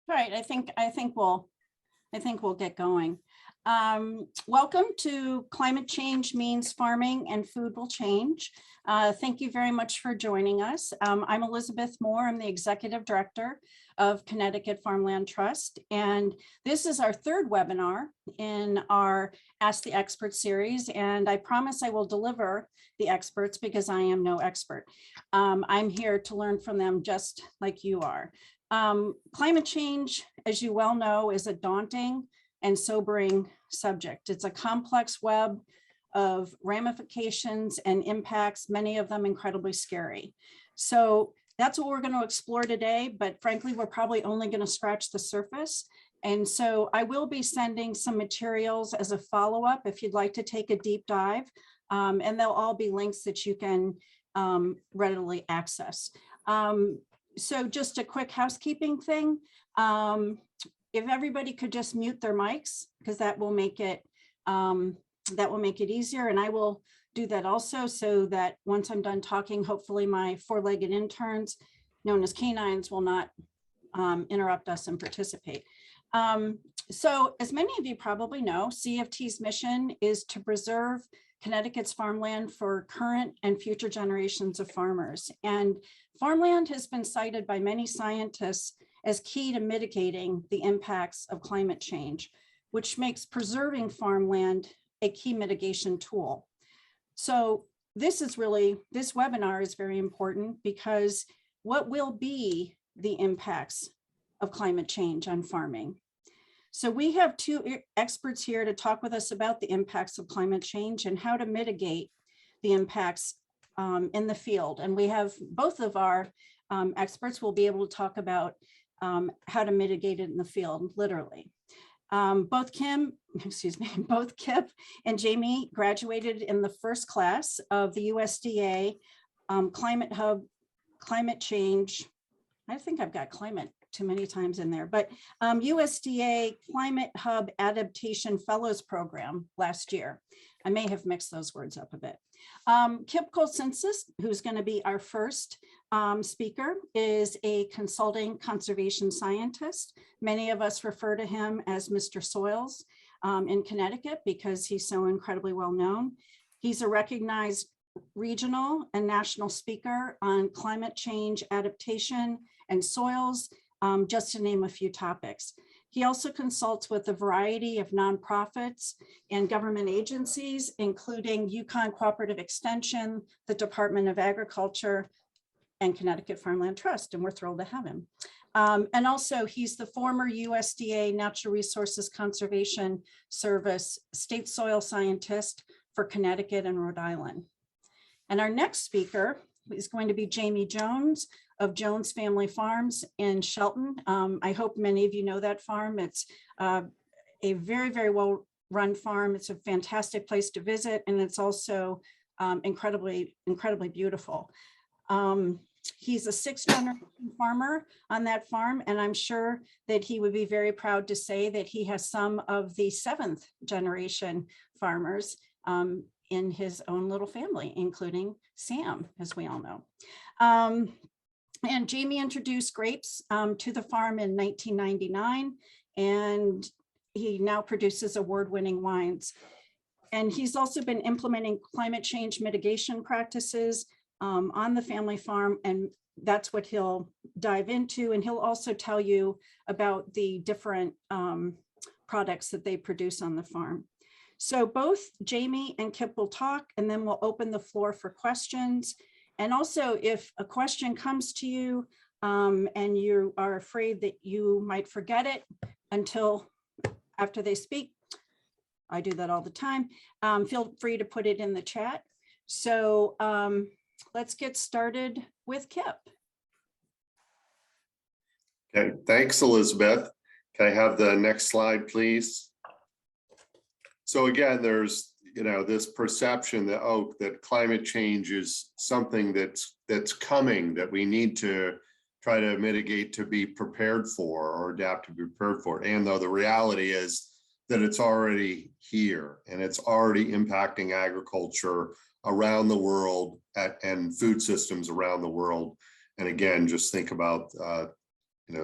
All right, I think we'll get going. Welcome to Climate Change Means Farming and Food Will Change. Thank you very much for joining us. I'm Elizabeth Moore. I'm the Executive Director of Connecticut Farmland Trust, and this is our third webinar in our Ask the Expert series, and I promise I will deliver the experts because I am no expert. I'm here to learn from them just like you are. Climate change, as you well know, is a daunting and sobering subject. It's a complex web of ramifications and impacts, many of them incredibly scary. So that's what we're going to explore today, but frankly, we're probably only going to scratch the surface. And so I will be sending some materials as a follow-up if you'd like to take a deep dive, and they'll all be links that you can readily access. So just a quick housekeeping thing. If everybody could just mute their mics, because that will make it easier. And I will do that also, so that once I'm done talking, hopefully my four-legged interns, known as canines, will not interrupt us and participate. So as many of you probably know, CFT's mission is to preserve Connecticut's farmland for current and future generations of farmers. And farmland has been cited by many scientists as key to mitigating the impacts of climate change, which makes preserving farmland a key mitigation tool. So this webinar is very important, because what will be the impacts of climate change on farming? So we have two experts here to talk with us about the impacts of climate change and how to mitigate the impacts in the field. And we have both of our experts will be able to talk about how to mitigate it in the field, literally. Both Kip and Jamie graduated in the first class of the USDA Climate Hub Climate Change. I think I've got climate too many times in there, but USDA Climate Hub Adaptation Fellows Program last year. I may have mixed those words up a bit. Kip Kolcinsis, who's going to be our first speaker, is a consulting conservation scientist. Many of us refer to him as Mr. Soils in Connecticut because he's so incredibly well known. He's a recognized regional and national speaker on climate change adaptation and soils, just to name a few topics. He also consults with a variety of nonprofits and government agencies, including Yukon Cooperative Extension, the Department of Agriculture, and Connecticut Farmland Trust, and we're thrilled to have him. And also, he's the former USDA Natural Resources Conservation Service State Soil Scientist for Connecticut and Rhode Island. And our next speaker is going to be Jamie Jones of Jones Family Farms in Shelton. I hope many of you know that farm. It's a very, very well run farm. It's a fantastic place to visit, and it's also incredibly beautiful. He's a sixth generation farmer on that farm, and I'm sure that he would be very proud to say that he has some of the seventh generation farmers in his own little family, including Sam, as we all know. And Jamie introduced grapes to the farm in 1999, and he now produces award-winning wines. And he's also been implementing climate change mitigation practices on the family farm, and that's what he'll dive into. And he'll also tell you about the different products that they produce on the farm. So both Jamie and Kip will talk, and then we'll open the floor for questions. And also, if a question comes to you and you are afraid that you might forget it until after they speak, I do that all the time, feel free to put it in the chat. So let's get started with Kip. Okay, thanks, Elizabeth. Can I have the next slide, please? So again, there's this perception that, that climate change is something that's coming, that we need to try to mitigate, to be prepared for, or adapt to be prepared for. And though the reality is that it's already here, and it's already impacting agriculture around the world and food systems around the world. And again, just think about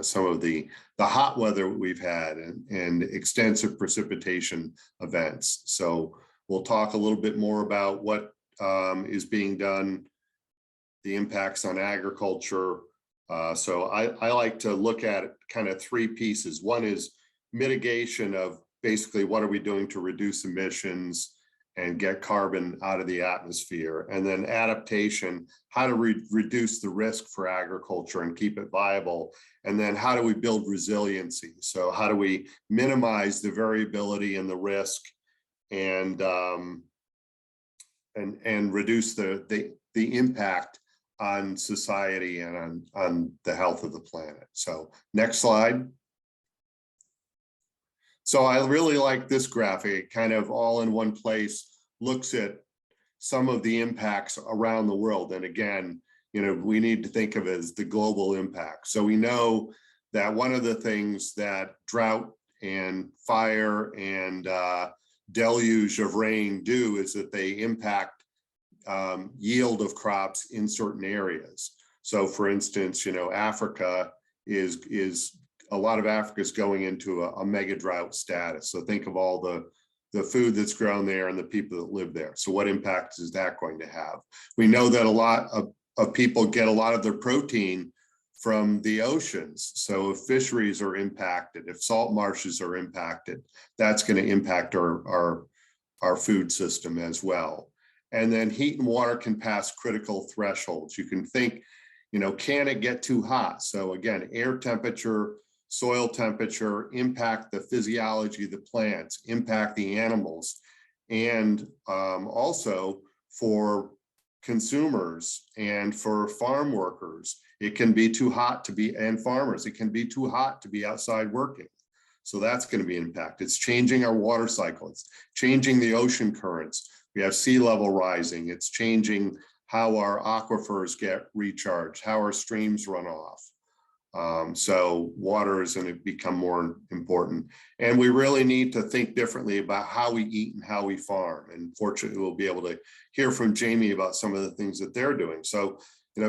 some of the hot weather we've had and extensive precipitation events. So we'll talk a little bit more about what is being done, the impacts on agriculture. So I like to look at kind of three pieces. One is mitigation of basically what are we doing to reduce emissions and get carbon out of the atmosphere, and then adaptation, how to reduce the risk for agriculture and keep it viable, and then how do we build resiliency? So how do we minimize the variability and the risk and reduce the impact on society and on the health of the planet. So next slide. So I really like this graphic. It kind of all in one place looks at some of the impacts around the world. And again, we need to think of it as the global impact. So we know that one of the things that drought and fire and deluge of rain do is that they impact yield of crops in certain areas. So for instance, Africa is a lot of Africa is going into a mega drought status. So think of all the food that's grown there and the people that live there. So what impact is that going to have? We know that a lot of people get a lot of their protein from the oceans. So if fisheries are impacted, if salt marshes are impacted, that's going to impact our food system as well. And then heat and water can pass critical thresholds. You can think, can it get too hot? So again, air temperature, soil temperature impact the physiology of the plants, impact the animals, and also for consumers and for farm workers, it can be too hot to be, and farmers, it can be too hot to be outside working. So that's going to be impacted. It's changing our water cycle. It's changing the ocean currents. We have sea level rising. It's changing how our aquifers get recharged, how our streams run off. So water is going to become more important. And we really need to think differently about how we eat and how we farm. And fortunately, we'll be able to hear from Jamie about some of the things that they're doing. So,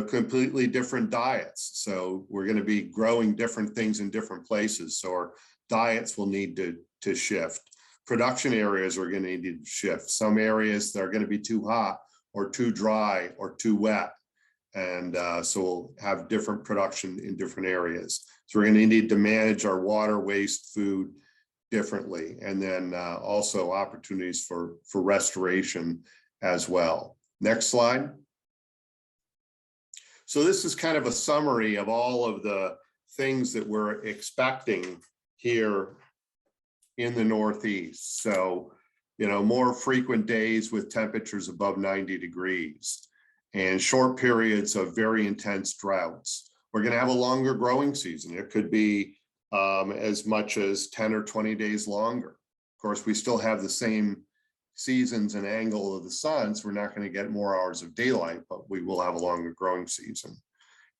completely different diets. So we're going to be growing different things in different places. So our diets will need to shift. Production areas are going to need to shift. Some areas that are going to be too hot or too dry or too wet. And so we'll have different production in different areas. So we're going to need to manage our water, waste, food differently. And then also opportunities for restoration as well. Next slide. So this is kind of a summary of all of the things that we're expecting here in the Northeast. So, more frequent days with temperatures above 90 degrees and short periods of very intense droughts. We're going to have a longer growing season. It could be as much as 10 or 20 days longer. Of course, we still have the same seasons and angle of the sun, so we're not going to get more hours of daylight, but we will have a longer growing season.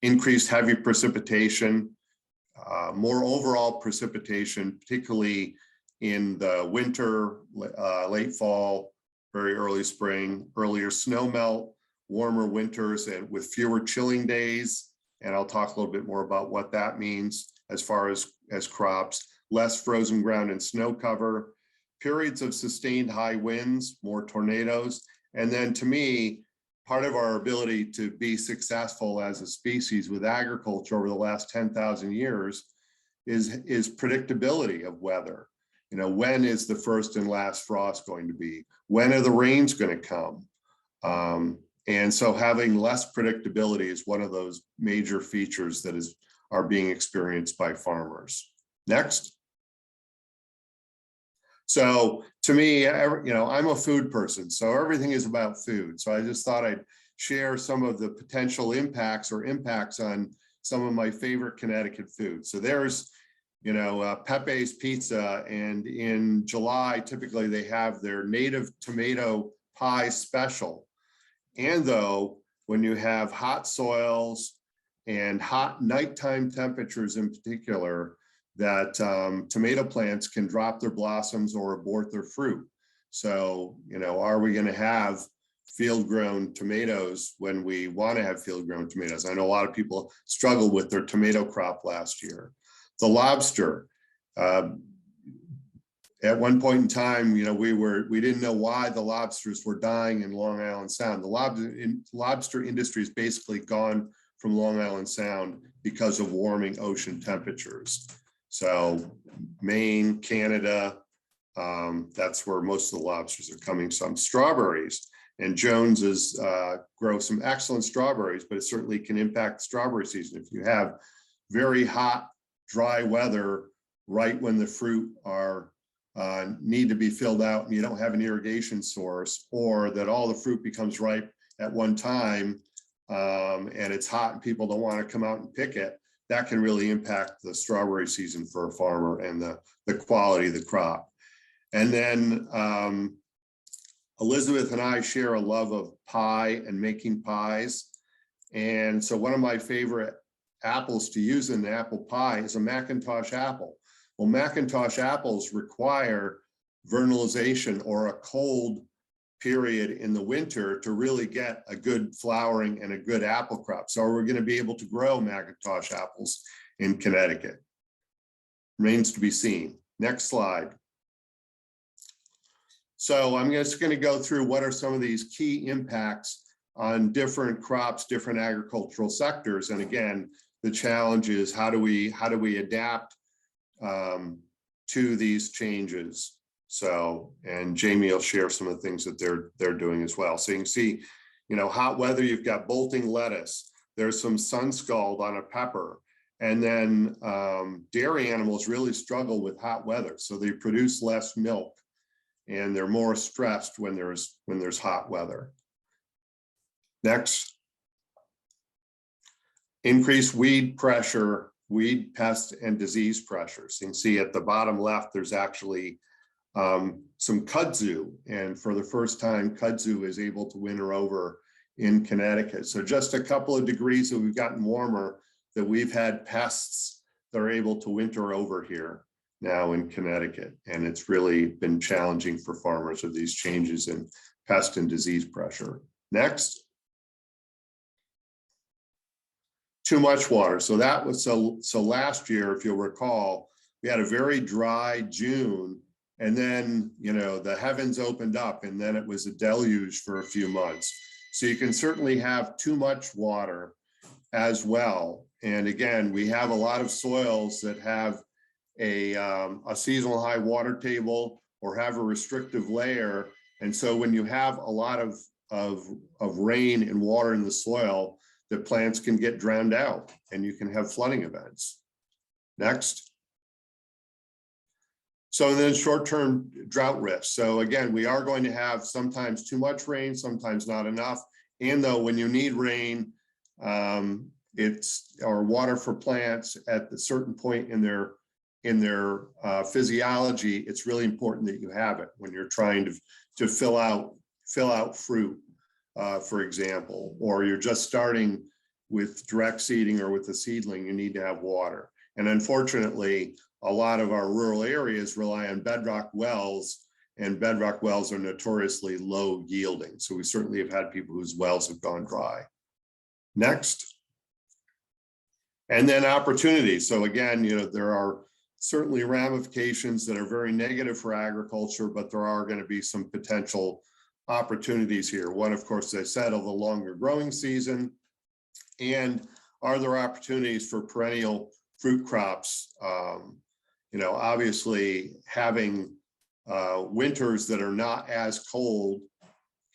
Increased heavy precipitation, more overall precipitation, particularly in the winter, late fall, very early spring, earlier snow melt, warmer winters, and with fewer chilling days. And I'll talk a little bit more about what that means as far as crops, less frozen ground and snow cover, periods of sustained high winds, more tornadoes. And then to me, part of our ability to be successful as a species with agriculture over the last 10,000 years is predictability of weather. When is the first and last frost going to be? When are the rains going to come? And so having less predictability is one of those major features that are being experienced by farmers. Next. So to me, I'm a food person, so everything is about food. So I just thought I'd share some of the potential impacts on some of my favorite Connecticut foods. So there's, Pepe's Pizza, and in July, typically they have their native tomato pie special. And though, when you have hot soils and hot nighttime temperatures in particular, that tomato plants can drop their blossoms or abort their fruit. So, are we going to have field-grown tomatoes when we want to have field-grown tomatoes. I know a lot of people struggled with their tomato crop last year. The lobster, at one point in time, we didn't know why the lobsters were dying in Long Island Sound. The lobster industry is basically gone from Long Island Sound because of warming ocean temperatures. So Maine, Canada, that's where most of the lobsters are coming from. Strawberries, and Jones's grow some excellent strawberries, but it certainly can impact strawberry season if you have very hot, dry weather right when the fruit are need to be filled out and you don't have an irrigation source, or that all the fruit becomes ripe at one time and it's hot and people don't want to come out and pick it. That can really impact the strawberry season for a farmer and the quality of the crop. And then Elizabeth and I share a love of pie and making pies. And so one of my favorite apples to use in the apple pie is a McIntosh apple. Well, McIntosh apples require vernalization or a cold period in the winter to really get a good flowering and a good apple crop. So we're going to be able to grow McIntosh apples in Connecticut. Remains to be seen. Next slide. So I'm just going to go through what are some of these key impacts on different crops, different agricultural sectors. And again, the challenge is how do we adapt to these changes? So, and Jamie will share some of the things that they're doing as well. So you can see, hot weather, you've got bolting lettuce, there's some sun scald on a pepper, and then dairy animals really struggle with hot weather. So they produce less milk and they're more stressed when there's hot weather. Next. Increased weed pressure, weed, pest, and disease pressures. You can see at the bottom left, there's actually some kudzu. And for the first time, kudzu is able to winter over in Connecticut. So just a couple of degrees that we've gotten warmer, that we've had pests that are able to winter over here now in Connecticut. And it's really been challenging for farmers with these changes in pest and disease pressure. Next. Too much water. So that was so last year, if you'll recall, we had a very dry June, and then the heavens opened up, and then it was a deluge for a few months. So you can certainly have too much water as well. And again, we have a lot of soils that have a seasonal high water table or have a restrictive layer. And so when you have a lot of rain and water in the soil, the plants can get drowned out and you can have flooding events. Next. So then short-term drought risks. So again, we are going to have sometimes too much rain, sometimes not enough. And though when you need rain, or water for plants at a certain point in their physiology, it's really important that you have it when you're trying to fill out fruit. For example, or you're just starting with direct seeding or with a seedling, you need to have water. And unfortunately, a lot of our rural areas rely on bedrock wells, and bedrock wells are notoriously low yielding. So we certainly have had people whose wells have gone dry. Next. And then opportunities. So again, there are certainly ramifications that are very negative for agriculture, but there are going to be some potential opportunities here. One, of course, as I said, of the longer growing season. And are there opportunities for perennial fruit crops? Obviously having winters that are not as cold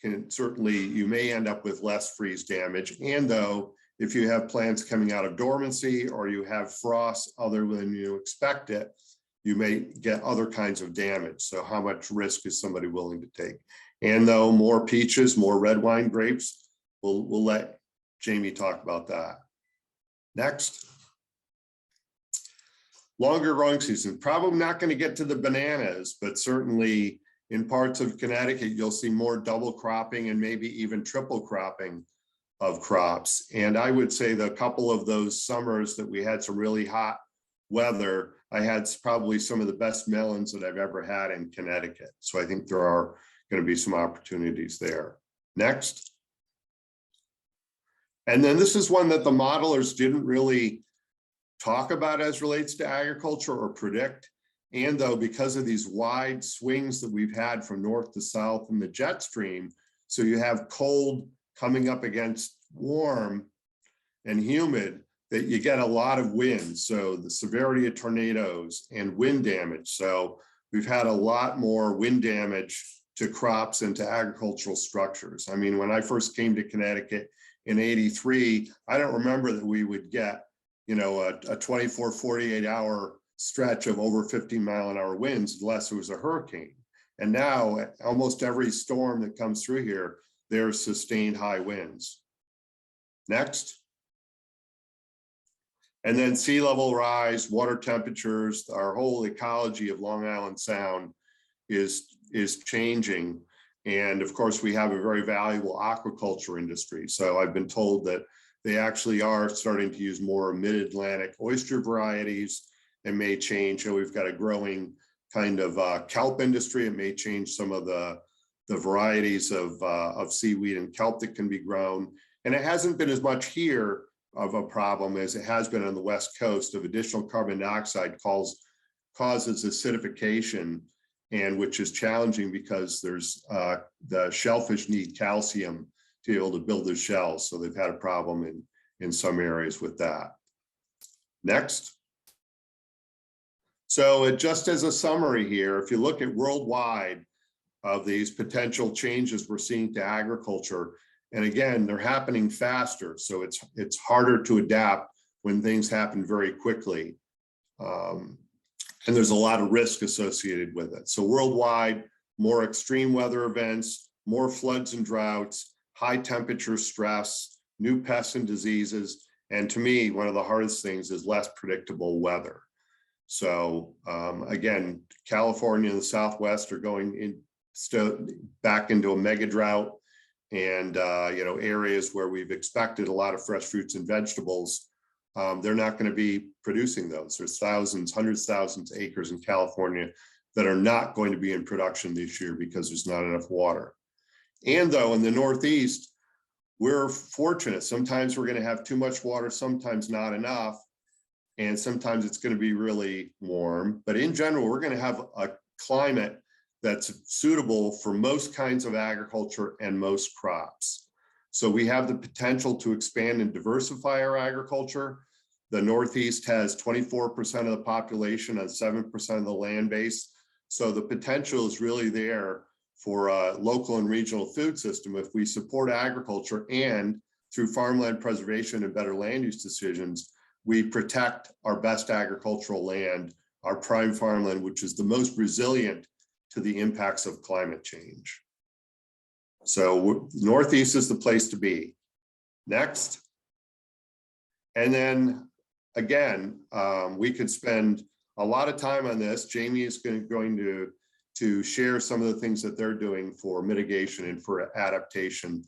can certainly, you may end up with less freeze damage. And though, if you have plants coming out of dormancy or you have frost other than you expect it, you may get other kinds of damage. So how much risk is somebody willing to take? And though more peaches, more red wine grapes, we'll let Jamie talk about that. Next. Longer growing season, probably not going to get to the bananas, but certainly in parts of Connecticut, you'll see more double cropping and maybe even triple cropping of crops. And I would say the couple of those summers that we had some really hot weather, I had probably some of the best melons that I've ever had in Connecticut. So I think there are going to be some opportunities there. Next. And then this is one that the modelers didn't really talk about as relates to agriculture or predict. And though, because of these wide swings that we've had from north to south in the jet stream, so you have cold coming up against warm and humid, that you get a lot of wind. So the severity of tornadoes and wind damage. So we've had a lot more wind damage to crops and to agricultural structures. I mean, when I first came to Connecticut in '83, I don't remember that we would get, you know, a 24, 48 hour stretch of over 50-mile-an-hour winds unless it was a hurricane. And now almost every storm that comes through here, there's sustained high winds. Next. And then sea level rise, water temperatures, our whole ecology of Long Island Sound is changing. And of course, we have a very valuable aquaculture industry. So I've been told that they actually are starting to use more mid-Atlantic oyster varieties and may change. And we've got a growing kind of kelp industry. It may change some of the varieties of seaweed and kelp that can be grown. And it hasn't been as much here of a problem as it has been on the West Coast of additional carbon dioxide causes acidification, and which is challenging because there's the shellfish need calcium to be able to build their shells. So they've had a problem in some areas with that. Next. So just as a summary here, if you look at worldwide of these potential changes we're seeing to agriculture, and again, they're happening faster. So it's harder to adapt when things happen very quickly. And there's a lot of risk associated with it. So worldwide, more extreme weather events, more floods and droughts, high temperature stress, new pests and diseases. And to me, one of the hardest things is less predictable weather. So again, California and the Southwest are going back into a mega drought. And you know, areas where we've expected a lot of fresh fruits and vegetables, they're not going to be producing those. There's thousands, hundreds of thousands of acres in California that are not going to be in production this year because there's not enough water. And though in the Northeast, we're fortunate. Sometimes we're going to have too much water, sometimes not enough. And sometimes it's going to be really warm. But in general, we're going to have a climate that's suitable for most kinds of agriculture and most crops. So we have the potential to expand and diversify our agriculture. The Northeast has 24% of the population and 7% of the land base. So the potential is really there for a local and regional food system if we support agriculture, and through farmland preservation and better land use decisions, we protect our best agricultural land, our prime farmland, which is the most resilient to the impacts of climate change. So Northeast is the place to be. Next. And then again, we could spend a lot of time on this. Jamie is going to share some of the things that they're doing for mitigation and for adaptation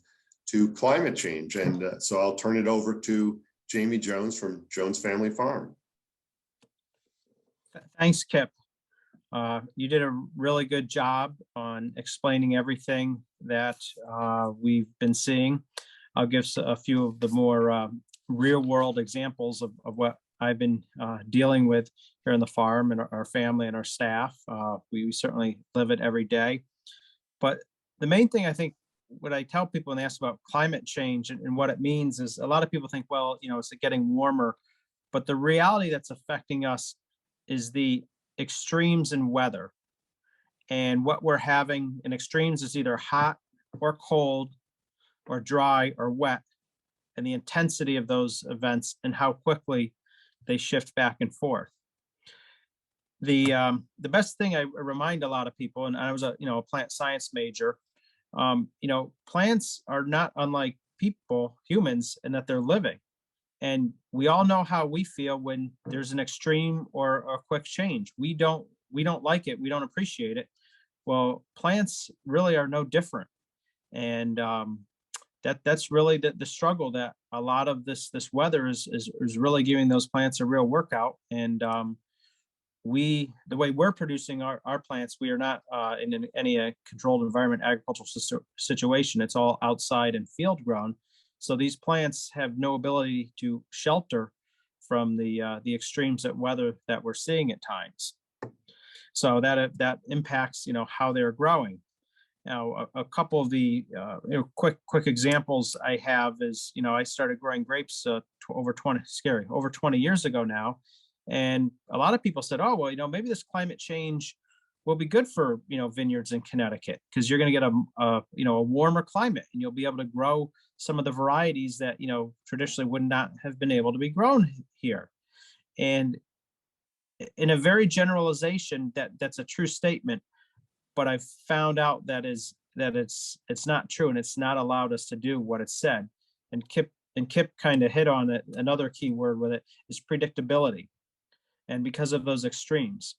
to climate change. And so I'll turn it over to Jamie Jones from Jones Family Farm. Thanks, Kip. You did a really good job on explaining everything that we've been seeing. I'll give a few of the more real world examples of what I've been dealing with here on the farm and our family and our staff. We certainly live it every day. But the main thing I think, what I tell people when they ask about climate change and what it means is, a lot of people think, well, you know, it's getting warmer. But the reality that's affecting us is the extremes in weather. And what we're having in extremes is either hot or cold or dry or wet, and the intensity of those events and how quickly they shift back and forth. The best thing I remind a lot of people, and I was a plant science major, plants are not unlike people, humans, in that they're living. And we all know how we feel when there's an extreme or a quick change. We don't like it. We don't appreciate it. Well, plants really are no different. And that's really the struggle, that a lot of this weather is really giving those plants a real workout. And the way we're producing our plants, we are not in any controlled environment agricultural situation. It's all outside and field grown. So these plants have no ability to shelter from the extremes of weather that we're seeing at times. So that impacts, how they're growing. Now, a couple of the quick examples I have is, I started growing grapes over 20 years ago now. And a lot of people said, oh, well, maybe this climate change will be good for, vineyards in Connecticut, because you're going to get a warmer climate, and you'll be able to grow some of the varieties that, traditionally would not have been able to be grown here. And in a very generalization, that's a true statement, but I've found out that it's not true, and it's not allowed us to do what it said. And Kip kind of hit on it. Another key word with it is predictability. And because of those extremes.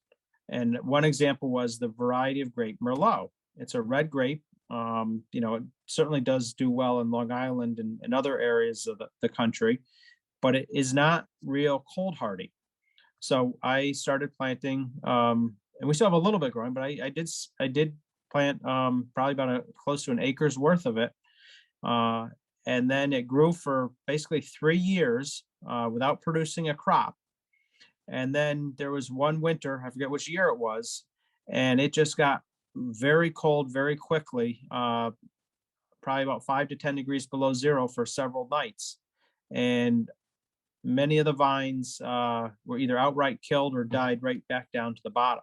And one example was the variety of grape Merlot. It's a red grape. It certainly does do well in Long Island and other areas of the country, but it is not real cold hardy. So I started planting, and we still have a little bit growing, but I did plant probably about close to an acre's worth of it. And then it grew for basically 3 years without producing a crop. And then there was one winter, I forget which year it was, and it just got very cold very quickly, probably about 5 to 10 degrees below zero for several nights. And many of the vines were either outright killed or died right back down to the bottom.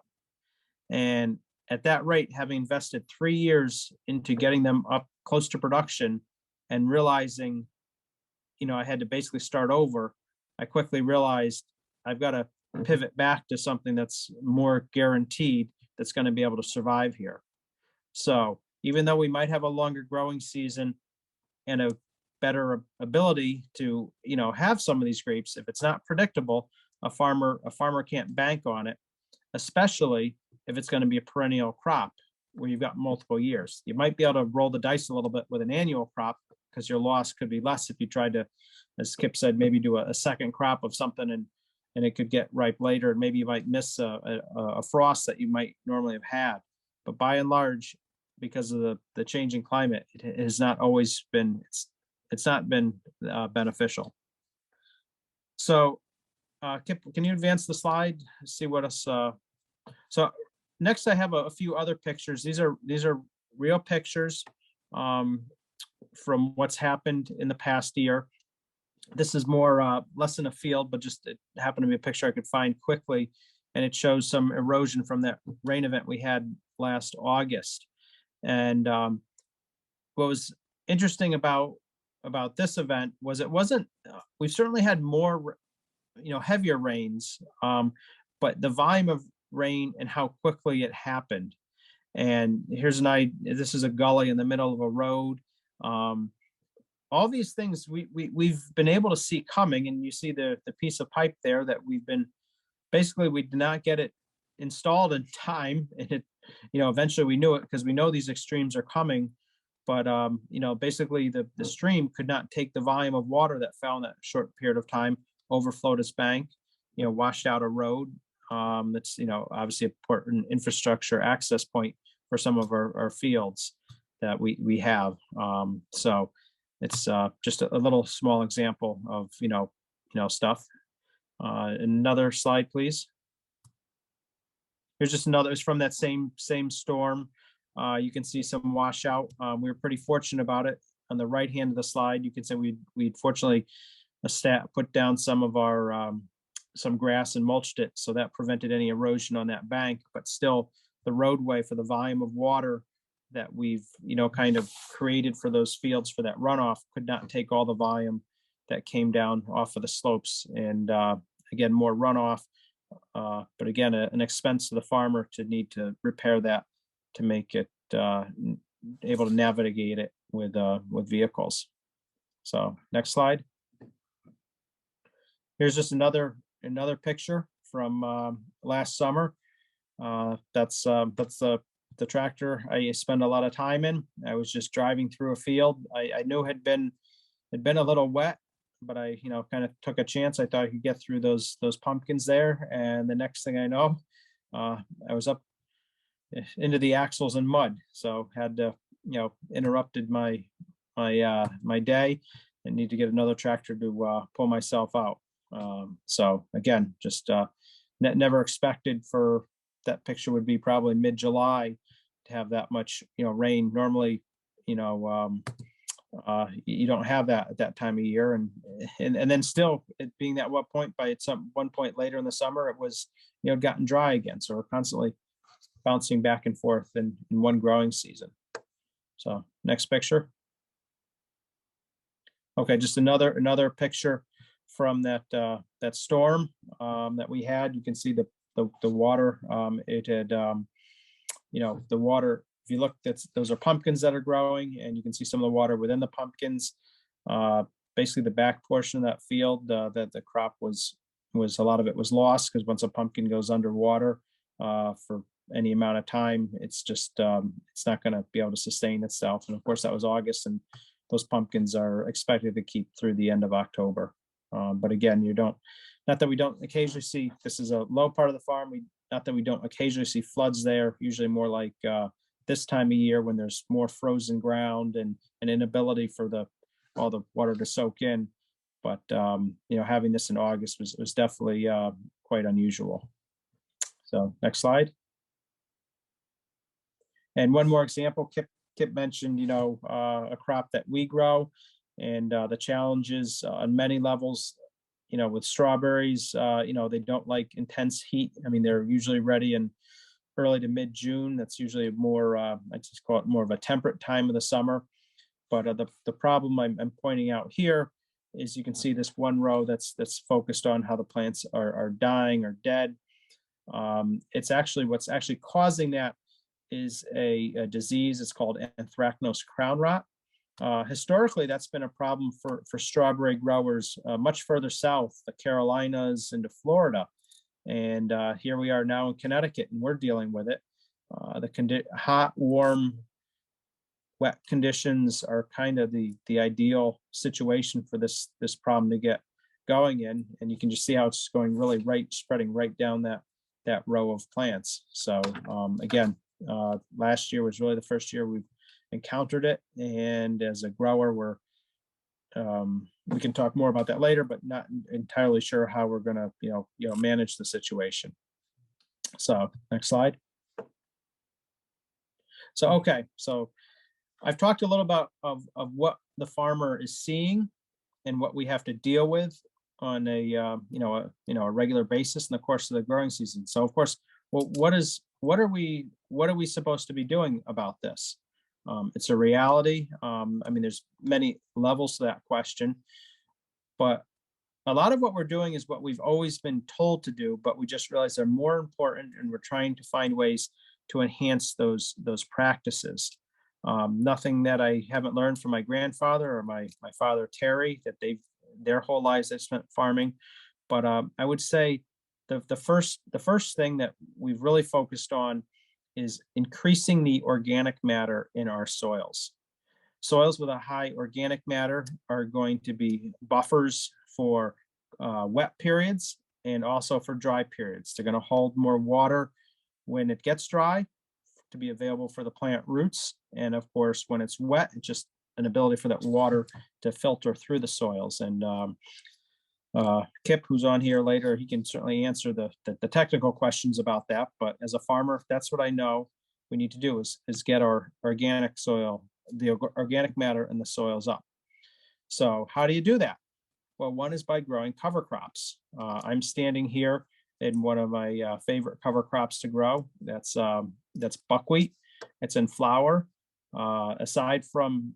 And at that rate, having invested 3 years into getting them up close to production and realizing, I had to basically start over, I quickly realized I've got to pivot back to something that's more guaranteed, that's going to be able to survive here. So even though we might have a longer growing season and a better ability to, have some of these grapes, if it's not predictable, a farmer can't bank on it, especially if it's going to be a perennial crop where you've got multiple years. You might be able to roll the dice a little bit with an annual crop, because your loss could be less if you tried to, as Kip said, maybe do a second crop of something and it could get ripe later, and maybe you might miss a frost that you might normally have had. But by and large, because of the changing climate, it has not always been, it's not been beneficial. So Kip, can you advance the slide? See what else. So next I have a few other pictures. These are real pictures from what's happened in the past year. This is more less in a field, but just it happened to be a picture I could find quickly, and it shows some erosion from that rain event we had last August. And what was interesting about this event was it wasn't. We've certainly had more, heavier rains, but the volume of rain and how quickly it happened. And here's this is a gully in the middle of a road. All these things we've been able to see coming, and you see the piece of pipe there that we did not get it installed in time, and it, eventually we knew it because we know these extremes are coming, but basically the stream could not take the volume of water that fell in that short period of time, overflowed its bank, washed out a road. That's obviously an important infrastructure access point for some of our fields that we have. So it's just a little small example of stuff. Another slide, please. Here's just another. It's from that same storm. You can see some washout. We were pretty fortunate about it. On the right hand of the slide, you can see we'd fortunately put down some of our some grass and mulched it, so that prevented any erosion on that bank. But still, the roadway, for the volume of water that we've kind of created for those fields for that runoff, could not take all the volume that came down off of the slopes. And again, more runoff, but again, an expense to the farmer to need to repair that to make it able to navigate it with vehicles. So next slide. Here's just another picture from last summer. That's the tractor I spend a lot of time in. I was just driving through a field I knew had been a little wet, but I kind of took a chance. I thought I could get through those pumpkins there, and the next thing I know, I was up into the axles in mud, so had to, interrupted my day and need to get another tractor to pull myself out. So again, just never expected for that picture would be probably mid-July to have that much, rain. Normally, you don't have that at that time of year, and then still it being that what point by some one point later in the summer it was gotten dry again, so we're constantly bouncing back and forth in one growing season. So next picture. Okay, just another picture from that that storm that we had. You can see the water. It had the water. If you look, those are pumpkins that are growing, and you can see some of the water within the pumpkins. Basically, the back portion of that field that the crop was a lot of it was lost, because once a pumpkin goes underwater for any amount of time, it's just it's not going to be able to sustain itself. And of course, that was August, and those pumpkins are expected to keep through the end of October. But again, not that we don't occasionally see, this is a low part of the farm. Not that we don't occasionally see floods there, usually more like this time of year when there's more frozen ground and an inability for all the water to soak in. But having this in August was definitely quite unusual. So next slide. And one more example, Kip mentioned, a crop that we grow, and the challenges on many levels, with strawberries, they don't like intense heat. I mean, they're usually ready in early to mid-June. That's usually more, I just call it more of a temperate time of the summer. But the problem I'm pointing out here is you can see this one row that's focused on how the plants are dying or dead. It's actually what's actually causing that is a disease. It's called anthracnose crown rot. Historically, that's been a problem for strawberry growers much further south, the Carolinas into Florida. And here we are now in Connecticut, and we're dealing with it. The hot, warm, wet conditions are kind of the ideal situation for this problem to get going in. And you can just see how it's going really spreading right down that row of plants. So again, last year was really the first year we've encountered it, and as a grower, we can talk more about that later, but not entirely sure how we're going to manage the situation. So next slide. So okay, so I've talked a little about of what the farmer is seeing and what we have to deal with on a regular basis in the course of the growing season. So of course, well, what are we supposed to be doing about this? It's a reality. I mean, there's many levels to that question, but a lot of what we're doing is what we've always been told to do, but we just realize they're more important, and we're trying to find ways to enhance those practices. Nothing that I haven't learned from my grandfather or my father Terry, that their whole lives they've spent farming. But I would say the first thing that we've really focused on is increasing the organic matter in our soils. Soils with a high organic matter are going to be buffers for wet periods and also for dry periods. They're going to hold more water when it gets dry to be available for the plant roots. And of course, when it's wet, it's just an ability for that water to filter through the soils. And Kip, who's on here later, he can certainly answer the technical questions about that. But as a farmer, that's what I know we need to do is get our organic soil, the organic matter in the soils up. So how do you do that? Well, one is by growing cover crops. I'm standing here in one of my favorite cover crops to grow. That's buckwheat. It's in flower. Aside from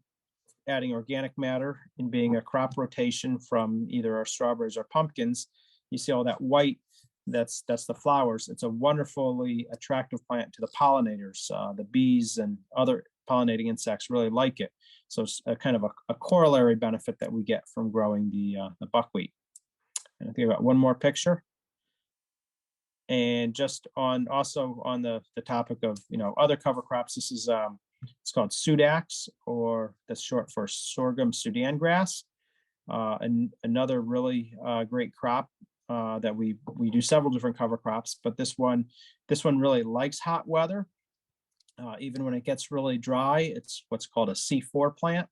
adding organic matter and being a crop rotation from either our strawberries or pumpkins, you see all that white, that's the flowers. It's a wonderfully attractive plant to the pollinators. The bees and other pollinating insects really like it. So it's a kind of a corollary benefit that we get from growing the buckwheat. And I think about one more picture. And just also on the topic of other cover crops, this is it's called Sudax, or that's short for sorghum Sudan grass. And another really great crop that we do several different cover crops, but this one really likes hot weather. Even when it gets really dry, it's what's called a C4 plant.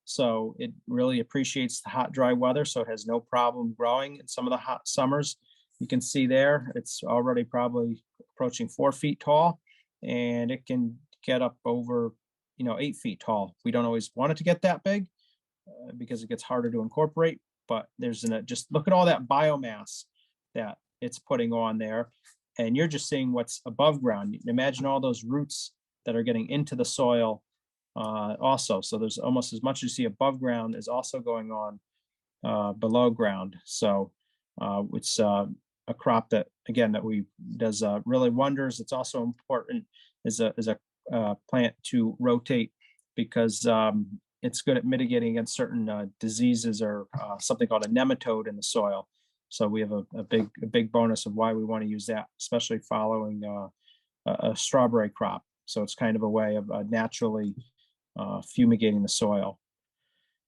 So it really appreciates the hot, dry weather. So it has no problem growing in some of the hot summers. You can see there, it's already probably approaching 4 feet tall, and it can get up over, 8 feet tall. We don't always want it to get that big because it gets harder to incorporate, but just look at all that biomass that it's putting on there. And you're just seeing what's above ground. Imagine all those roots that are getting into the soil also. So there's almost as much as you see above ground is also going on below ground. So it's a crop that, again, does really wonders. It's also important as a plant to rotate because it's good at mitigating against certain diseases or something called a nematode in the soil. So we have a big bonus of why we want to use that, especially following a strawberry crop. So it's kind of a way of naturally fumigating the soil.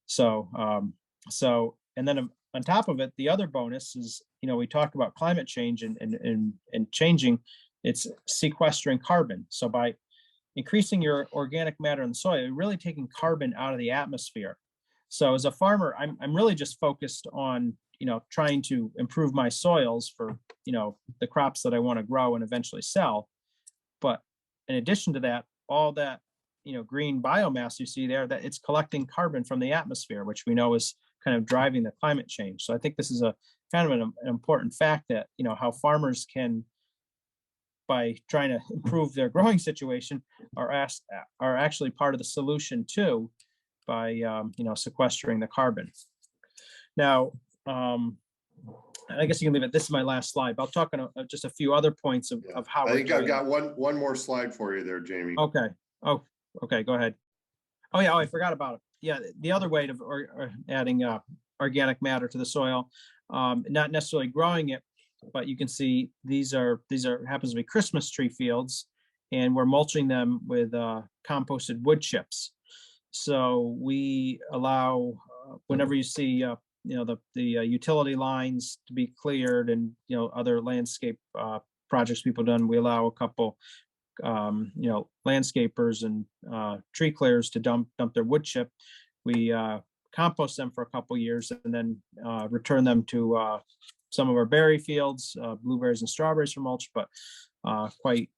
So and then on top of it, the other bonus is, we talk about climate change and changing, it's sequestering carbon. So by increasing your organic matter in the soil, you're really taking carbon out of the atmosphere. So as a farmer, I'm really just focused on, trying to improve my soils for, the crops that I want to grow and eventually sell. But in addition to that, all that, green biomass you see there, that it's collecting carbon from the atmosphere, which we know is kind of driving the climate change. So I think this is a kind of an important fact that, how farmers can, by trying to improve their growing situation, are actually part of the solution too, by sequestering the carbon. Now, I guess you can leave it. This is my last slide, but I'll talk on just a few other points of how I we're think I've doing got one more slide for you there, Jamie. Okay. Oh, okay. Go ahead. Oh yeah. Oh, I forgot about it. Yeah. The other way of adding organic matter to the soil, not necessarily growing it, but you can see these are happens to be Christmas tree fields, and we're mulching them with composted wood chips. So we allow whenever you see the utility lines to be cleared and other landscape projects people done, we allow a couple landscapers and tree clearers to dump their wood chip. We compost them for a couple years and then return them to some of our berry fields, blueberries and strawberries for mulch, but quite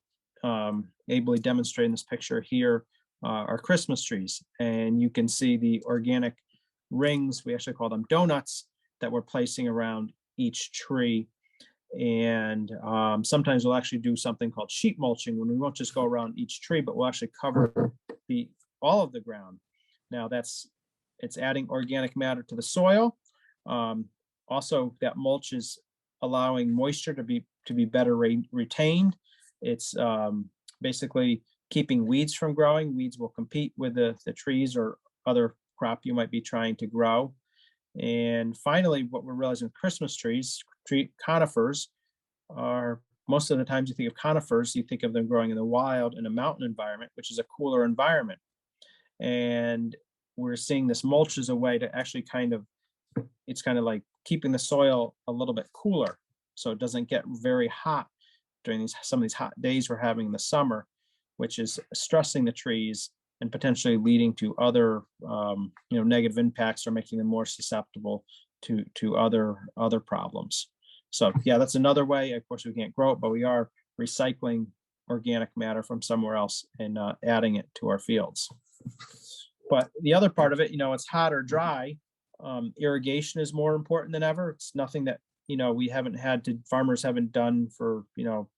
ably demonstrating this picture here are Christmas trees. And you can see the organic rings, we actually call them donuts, that we're placing around each tree. And sometimes we'll actually do something called sheet mulching, when we won't just go around each tree, but we'll actually cover all of the ground. Now it's adding organic matter to the soil. Also, that mulch is allowing moisture to be better retained. It's basically keeping weeds from growing. Weeds will compete with the trees or other crop you might be trying to grow. And finally, what we're realizing with Christmas trees, conifers, are most of the times you think of conifers, you think of them growing in the wild in a mountain environment, which is a cooler environment. And we're seeing this mulch as a way to actually it's kind of like keeping the soil a little bit cooler, so it doesn't get very hot during some of these hot days we're having in the summer, which is stressing the trees and potentially leading to other negative impacts or making them more susceptible to other problems. So yeah, that's another way. Of course, we can't grow it, but we are recycling organic matter from somewhere else and adding it to our fields. But the other part of it, it's hot or dry. Irrigation is more important than ever. It's nothing that farmers haven't done for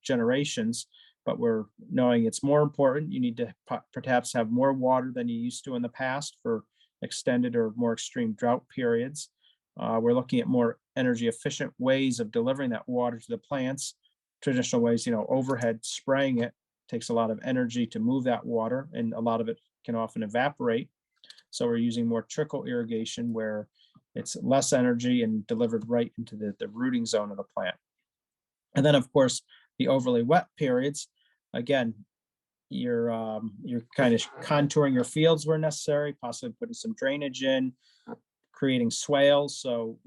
generations, but we're knowing it's more important. You need to perhaps have more water than you used to in the past for extended or more extreme drought periods. We're looking at more energy efficient ways of delivering that water to the plants. Traditional ways, overhead spraying it takes a lot of energy to move that water, and a lot of it can often evaporate. So we're using more trickle irrigation where it's less energy and delivered right into the rooting zone of the plant. And then, of course, the overly wet periods, again, you're kind of contouring your fields where necessary, possibly putting some drainage in, creating swales, so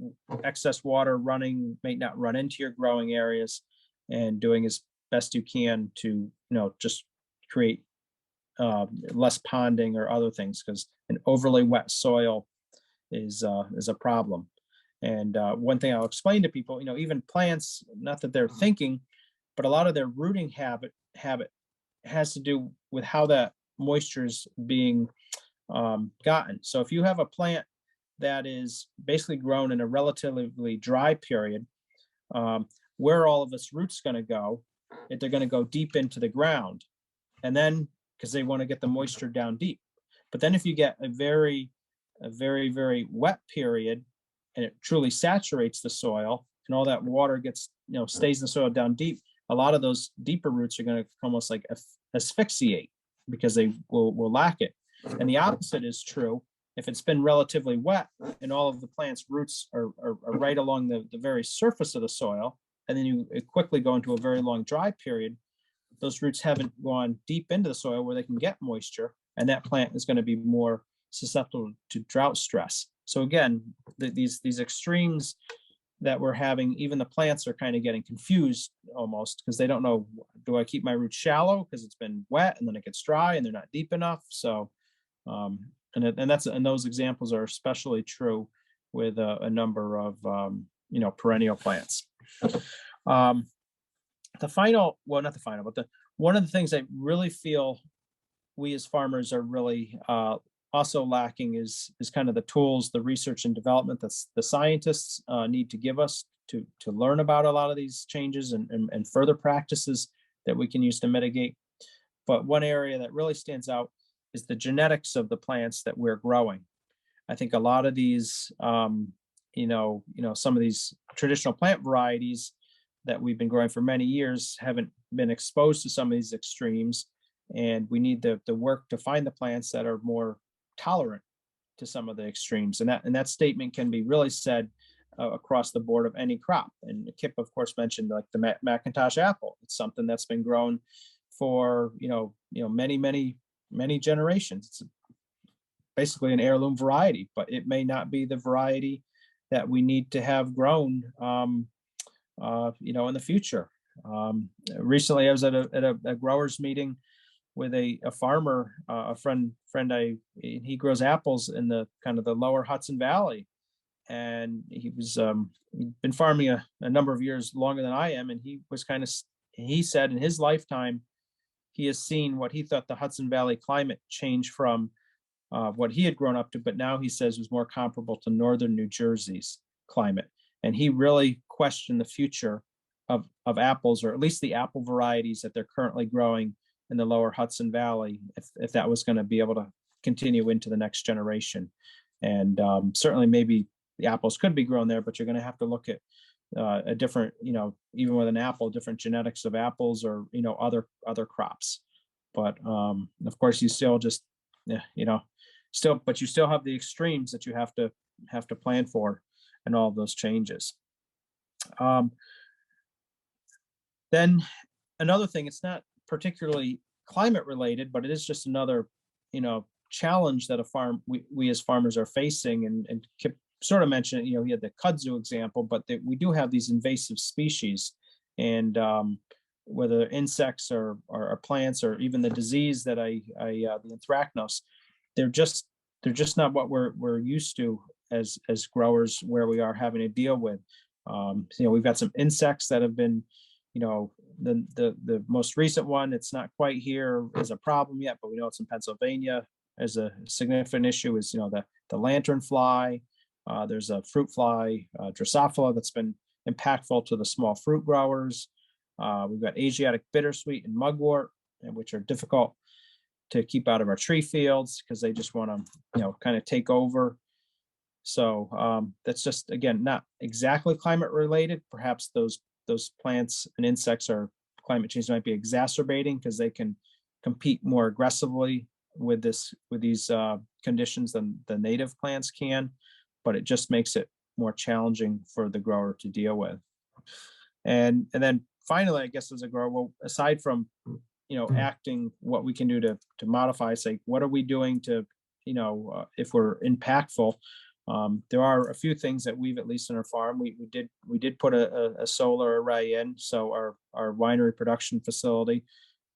excess water running may not run into your growing areas, and doing as best you can to, just create less ponding or other things, because an overly wet soil is a problem. And one thing I'll explain to people, even plants, not that they're thinking, but a lot of their rooting habit has to do with how that moisture is being gotten. So if you have a plant that is basically grown in a relatively dry period, where are all of its roots going to go? They're going to go deep into the ground, and then because they want to get the moisture down deep. But then if you get a very, very wet period, and it truly saturates the soil, and all that water gets, stays in the soil down deep, a lot of those deeper roots are going to almost like asphyxiate because they will lack it. And the opposite is true. If it's been relatively wet and all of the plant's roots are right along the very surface of the soil, and then you quickly go into a very long dry period, those roots haven't gone deep into the soil where they can get moisture, and that plant is going to be more susceptible to drought stress. So again, these extremes that we're having, even the plants are kind of getting confused almost, because they don't know, do I keep my roots shallow because it's been wet and then it gets dry and they're not deep enough? So and those examples are especially true with a number of perennial plants. One of the things I really feel we as farmers are really also lacking is kind of the tools, the research and development that the scientists need to give us to learn about a lot of these changes and further practices that we can use to mitigate. But one area that really stands out is the genetics of the plants that we're growing. I think a lot of these, some of these traditional plant varieties that we've been growing for many years haven't been exposed to some of these extremes, and we need the work to find the plants that are more tolerant to some of the extremes. And that statement can be really said across the board of any crop. And Kip, of course, mentioned like the Macintosh apple. It's something that's been grown for many generations. It's basically an heirloom variety, but it may not be the variety that we need to have grown in the future. Recently I was at a growers meeting with a farmer, a friend he grows apples in the kind of the lower Hudson Valley. And he'd been farming a number of years longer than I am. And he said in his lifetime, he has seen what he thought the Hudson Valley climate changed from what he had grown up to, but now he says was more comparable to northern New Jersey's climate. And he really questioned the future of apples, or at least the apple varieties that they're currently growing in the lower Hudson Valley, if that was going to be able to continue into the next generation. And certainly maybe the apples could be grown there, but you're going to have to look at a different, even with an apple, different genetics of apples or, other crops. But of course you still just, but you still have the extremes that you have to plan for and all those changes. Then another thing, it's not particularly climate related, but it is just another, challenge that we as farmers are facing. And Kip sort of mentioned, he had the kudzu example, but we do have these invasive species, and whether insects or plants or even the disease that the anthracnose, they're just not what we're used to as growers, where we are having to deal with. We've got some insects that have been, the most recent one, it's not quite here as a problem yet, but we know it's in Pennsylvania as a significant issue, is the lantern fly. There's a fruit fly, Drosophila, that's been impactful to the small fruit growers. We've got Asiatic bittersweet and mugwort, which are difficult to keep out of our tree fields because they just want to, kind of take over. So that's just, again, not exactly climate related. Perhaps those plants and insects or climate change might be exacerbating because they can compete more aggressively with these conditions than the native plants can, but it just makes it more challenging for the grower to deal with. And then finally, I guess as a grower, well, aside from acting, what we can do to modify, say, what are we doing to if we're impactful, There are a few things that we've, at least in our farm, we did put a solar array in. So our winery production facility,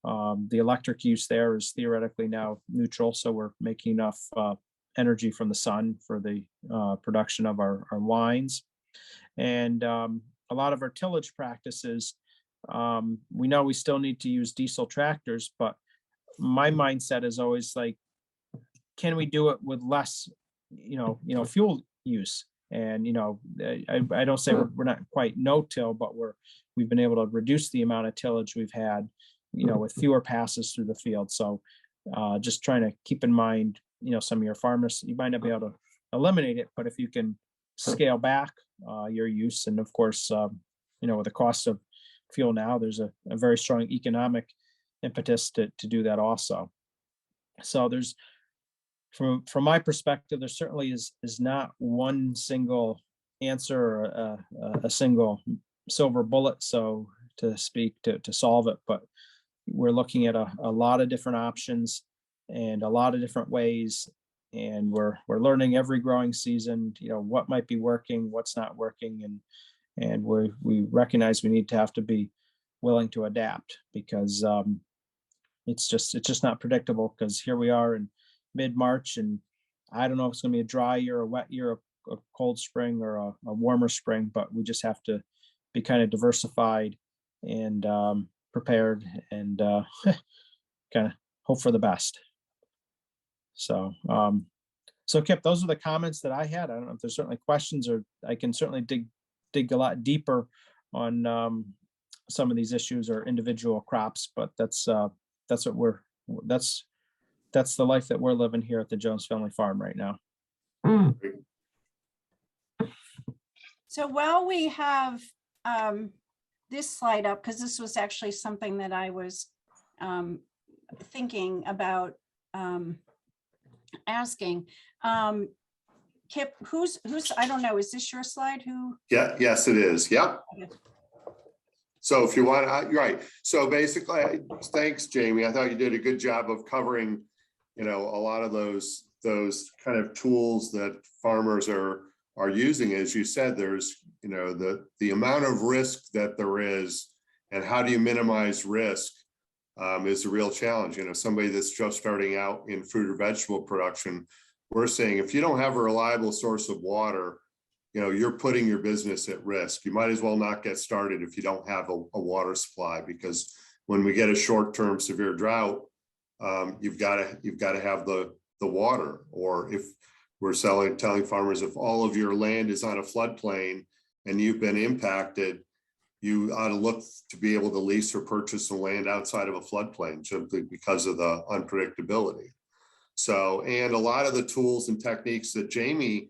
the electric use there is theoretically now neutral. So we're making enough energy from the sun for the production of our wines. And a lot of our tillage practices, we know we still need to use diesel tractors, but my mindset is always like, can we do it with less, fuel use? And, I don't say we're not quite no-till, but we've been able to reduce the amount of tillage we've had, with fewer passes through the field. So just trying to keep in mind, some of your farmers, you might not be able to eliminate it, but if you can scale back your use, and of course, with the cost of fuel now, there's a very strong economic impetus to do that also. So there's, from my perspective, there certainly is not one single answer or a single silver bullet, so to speak, to solve it. But we're looking at a lot of different options and a lot of different ways, and we're learning every growing season, what might be working, what's not working, and we recognize we need to have to be willing to adapt, because it's just not predictable, because here we are in mid-March, and I don't know if it's going to be a dry year, a wet year, a cold spring, or a warmer spring, but we just have to be kind of diversified and prepared, and kind of hope for the best. So Kip, those are the comments that I had. I don't know if there's certainly questions, or I can certainly dig a lot deeper on some of these issues or individual crops, but that's the life that we're living here at the Jones Family Farm right now. So while we have this slide up, because this was actually something that I was thinking about asking, Kip, who's, I don't know, is this your slide? Yeah, yes, it is. Yep. Okay. So if you want, you're right. So basically, thanks, Jamie. I thought you did a good job of covering, a lot of those kind of tools that farmers are using. As you said, there's, the amount of risk that there is, and how do you minimize risk is a real challenge. Somebody that's just starting out in fruit or vegetable production, we're saying if you don't have a reliable source of water, you're putting your business at risk. You might as well not get started if you don't have a water supply, because when we get a short-term severe drought, you've got to have the water. Or if we're telling farmers, if all of your land is on a floodplain and you've been impacted, you ought to look to be able to lease or purchase some land outside of a floodplain, simply because of the unpredictability. So, and a lot of the tools and techniques that Jamie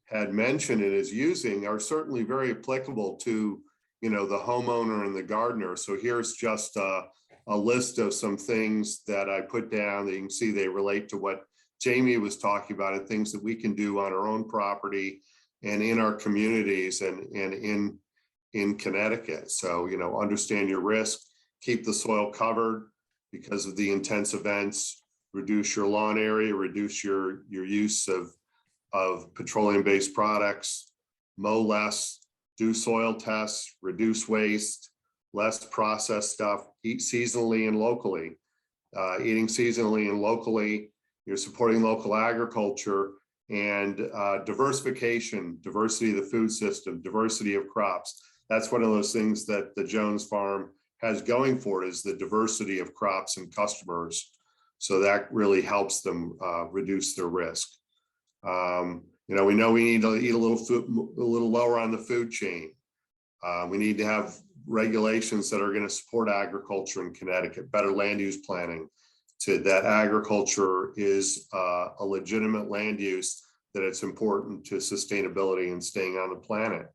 had mentioned and is using are certainly very applicable to, the homeowner and the gardener. So here's just a list of some things that I put down that you can see they relate to what Jamie was talking about, and things that we can do on our own property and in our communities and in Connecticut. So, understand your risk, keep the soil covered because of the intense events, reduce your lawn area, reduce your use of petroleum-based products, mow less, do soil tests, reduce waste, less processed stuff, eat seasonally and locally. Eating seasonally and locally, you're supporting local agriculture, and diversification, diversity of the food system, diversity of crops. That's one of those things that the Jones Farm has going for it, is the diversity of crops and customers. So that really helps them reduce their risk. We know we need to eat a little lower on the food chain. We need to have regulations that are going to support agriculture in Connecticut, better land use planning, to that agriculture is a legitimate land use, that it's important to sustainability and staying on the planet.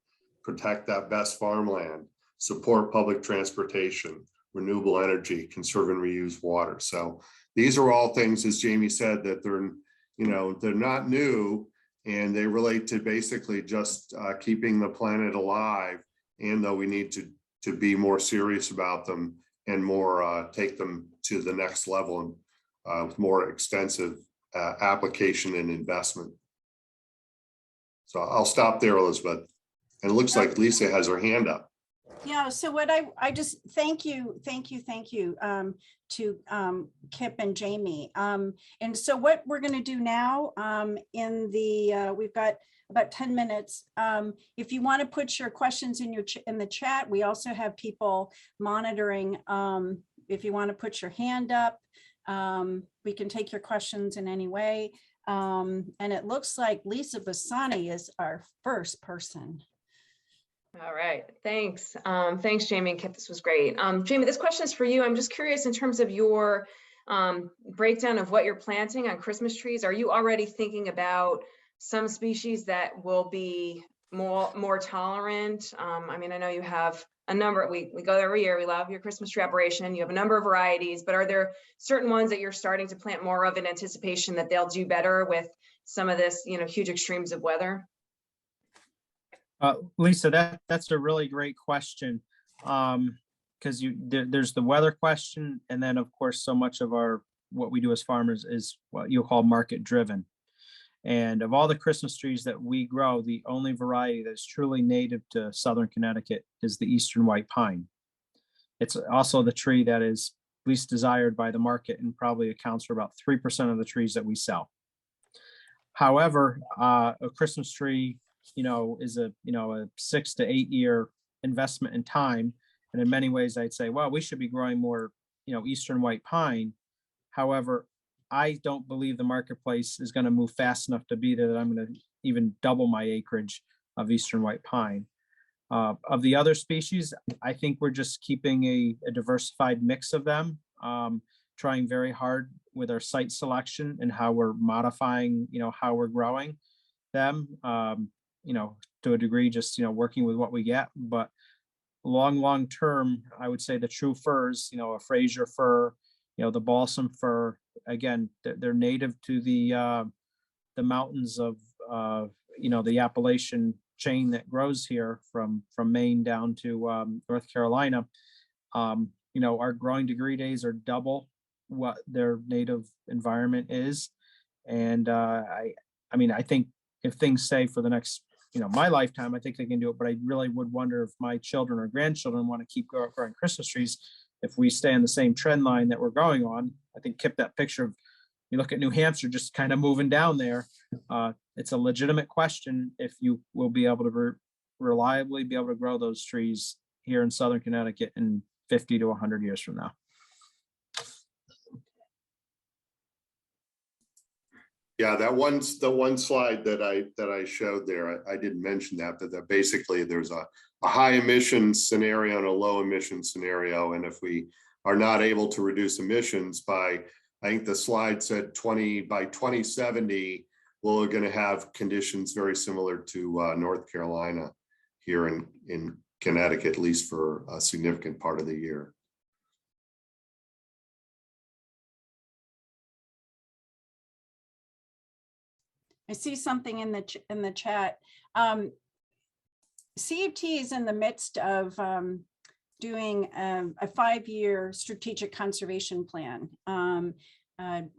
Protect that best farmland, support public transportation, renewable energy, conserve and reuse water. So these are all things, as Jamie said, that they're not new, and they relate to basically just keeping the planet alive. And though we need to be more serious about them and more take them to the next level with more extensive application and investment. So I'll stop there, Elizabeth. And it looks like Lisa has her hand up. Yeah, so what I just, thank you to Kip and Jamie. And so what we're gonna do now we've got about 10 minutes. If you wanna put your questions in in the chat, we also have people monitoring. If you wanna put your hand up, we can take your questions in any way. And it looks like Lisa Bassani is our first person. All right, thanks. Thanks, Jamie and Kip. This was great. Jamie, this question is for you. I'm just curious in terms of your breakdown of what you're planting on Christmas trees. Are you already thinking about some species that will be more tolerant? I mean, I know you have a number. We go there every year. We love your Christmas tree operation. You have a number of varieties, but are there certain ones that you're starting to plant more of in anticipation that they'll do better with some of this, huge extremes of weather? Lisa, that's a really great question, because there's the weather question, and then of course so much of what we do as farmers is what you'll call market driven. And of all the Christmas trees that we grow, the only variety that's truly native to Southern Connecticut is the Eastern White Pine. It's also the tree that is least desired by the market and probably accounts for about 3% of the trees that we sell. However, a Christmas tree, is a 6 to 8 year investment in time. And in many ways, I'd say, well, we should be growing more, Eastern White Pine. However, I don't believe the marketplace is going to move fast enough to be there that I'm going to even double my acreage of Eastern White Pine. Of the other species, I think we're just keeping a diversified mix of them, trying very hard with our site selection and how we're modifying, how we're growing them, to a degree, just, working with what we get. But long term, I would say the true firs, a Fraser fir, the balsam fir, again, they're native to the mountains of, the Appalachian chain that grows here from Maine down to North Carolina. Our growing degree days are double what their native environment is. And I think if things stay for the next, my lifetime, I think they can do it, but I really would wonder if my children or grandchildren want to keep growing Christmas trees. If we stay on the same trend line that we're going on, I think Kip, that picture of, you look at New Hampshire, just kind of moving down there. It's a legitimate question if you will be able to reliably be able to grow those trees here in Southern Connecticut in 50 to 100 years from now. Yeah, the one slide that I showed there, I didn't mention that basically there's a high emission scenario and a low emission scenario. And if we are not able to reduce emissions by, I think the slide said by 2070, we're going to have conditions very similar to North Carolina here in Connecticut, at least for a significant part of the year. I see something in the chat. CFT is in the midst of doing a 5-year strategic conservation plan,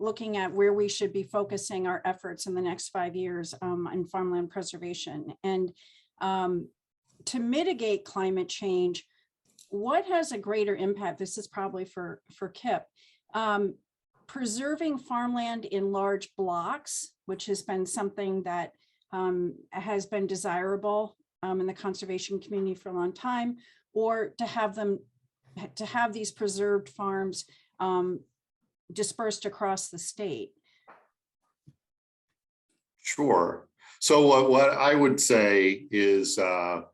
looking at where we should be focusing our efforts in the next 5 years on farmland preservation. And to mitigate climate change, what has a greater impact? This is probably for Kip. Preserving farmland in large blocks, which has been something that has been desirable in the conservation community for a long time, or to have these preserved farms dispersed across the state? Sure. So what I would say is both.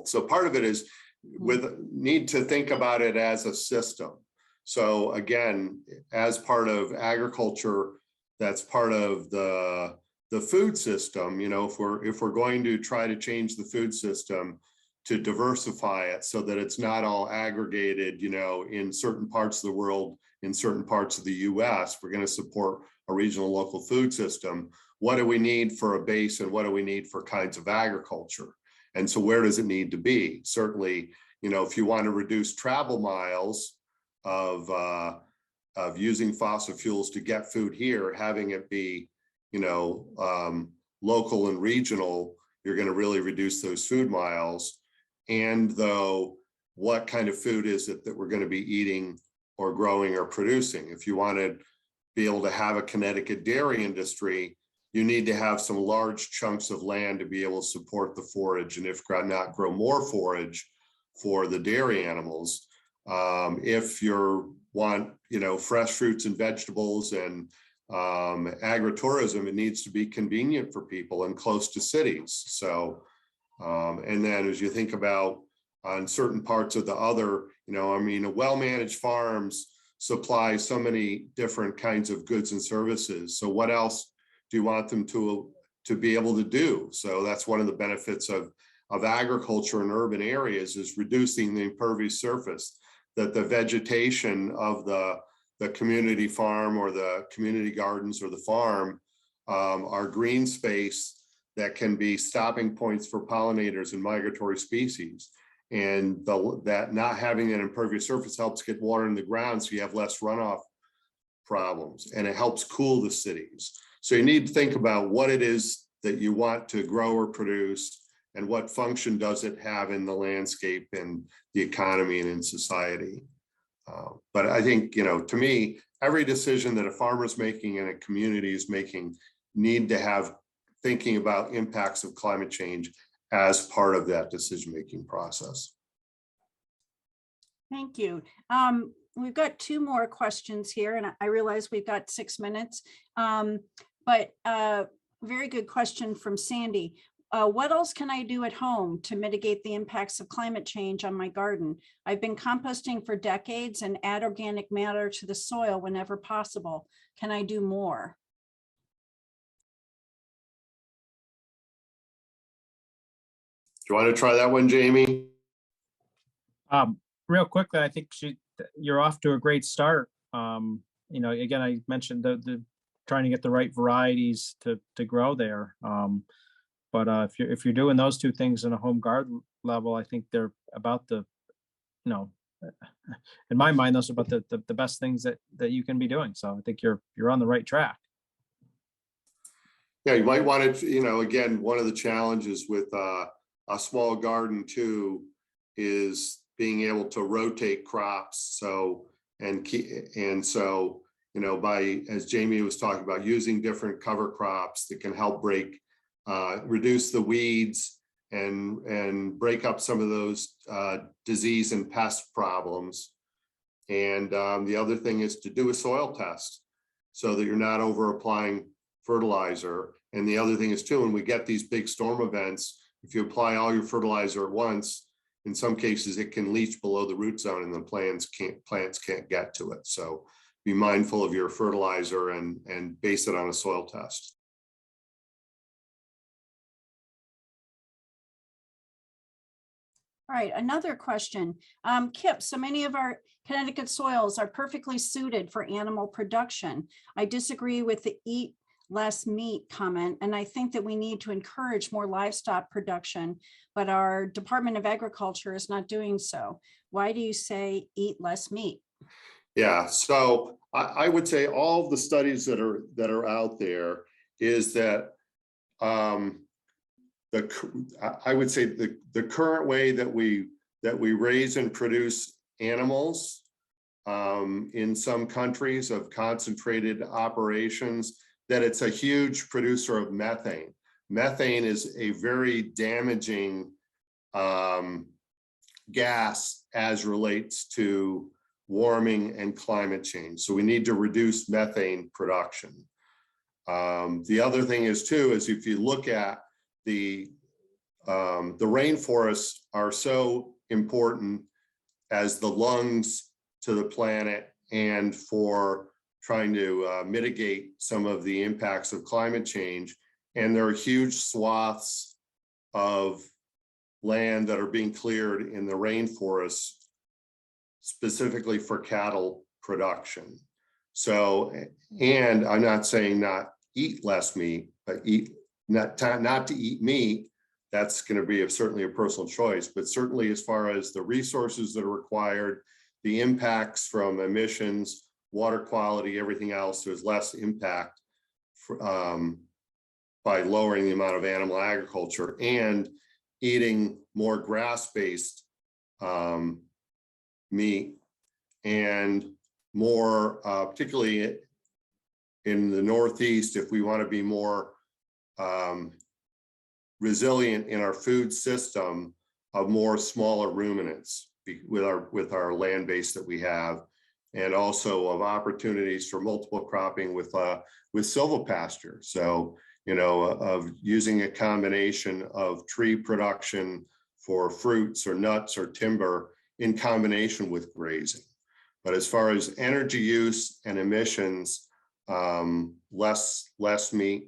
So part of it is need to think about it as a system. So again, as part of agriculture, that's part of the food system. If we're going to try to change the food system to diversify it so that it's not all aggregated, in certain parts of the world, in certain parts of the US, we're going to support a regional local food system. What do we need for a base and what do we need for kinds of agriculture? And so where does it need to be? Certainly, if you want to reduce travel miles of using fossil fuels to get food here, having it be, local and regional, you're going to really reduce those food miles. And though, what kind of food is it that we're going to be eating or growing or producing? If you want to be able to have a Connecticut dairy industry, you need to have some large chunks of land to be able to support the forage, and if not, grow more forage for the dairy animals. If you want, fresh fruits and vegetables and agritourism, it needs to be convenient for people and close to cities. So, and then as you think about on certain parts of the other, well-managed farms supply so many different kinds of goods and services. So what else do you want them to be able to do? So that's one of the benefits of agriculture in urban areas, is reducing the impervious surface, that the vegetation of the community farm or the community gardens or the farm are green space that can be stopping points for pollinators and migratory species. And that not having an impervious surface helps get water in the ground, so you have less runoff problems, and it helps cool the cities. So you need to think about what it is that you want to grow or produce, and what function does it have in the landscape and the economy and in society. But I think, to me, every decision that a farmer is making and a community is making need to have thinking about impacts of climate change as part of that decision-making process. Thank you. We've got two more questions here, and I realize we've got 6 minutes, but very good question from Sandy. What else can I do at home to mitigate the impacts of climate change on my garden? I've been composting for decades and add organic matter to the soil whenever possible. Can I do more? Do you want to try that one, Jamie? Real quickly, I think you're off to a great start. Again, I mentioned the trying to get the right varieties to grow there. But if you're doing those two things in a home garden level, I think they're about in my mind, those are about the best things that you can be doing. So I think you're on the right track. Yeah, you might want to, again, one of the challenges with a small garden too is being able to rotate crops. So, by, as Jamie was talking about, using different cover crops that can help reduce the weeds and break up some of those disease and pest problems. And the other thing is to do a soil test so that you're not over applying fertilizer. And the other thing is too, when we get these big storm events, if you apply all your fertilizer at once, in some cases it can leach below the root zone and the plants can't get to it. So be mindful of your fertilizer and base it on a soil test. All right, another question. Kip, so many of our Connecticut soils are perfectly suited for animal production. I disagree with the eat less meat comment, and I think that we need to encourage more livestock production, but our Department of Agriculture is not doing so. Why do you say eat less meat? Yeah, so I would say all of the studies that are out there is that I would say the current way that we raise and produce animals in some countries of concentrated operations, that it's a huge producer of methane. Methane is a very damaging gas as relates to warming and climate change. So we need to reduce methane production. The other thing is too, is if you look at the rainforests are so important as the lungs to the planet and for trying to mitigate some of the impacts of climate change. And there are huge swaths of land that are being cleared in the rainforests specifically for cattle production. So, and I'm not saying not eat less meat, but not to eat meat. That's going to be certainly a personal choice, but certainly as far as the resources that are required, the impacts from emissions, water quality, everything else, there's less impact by by lowering the amount of animal agriculture and eating more grass-based meat and more, particularly in the Northeast, if we want to be more resilient in our food system, of more smaller ruminants with our land base that we have, and also of opportunities for multiple cropping with silvopasture. So, of using a combination of tree production for fruits or nuts or timber in combination with grazing. But as far as energy use and emissions, less meat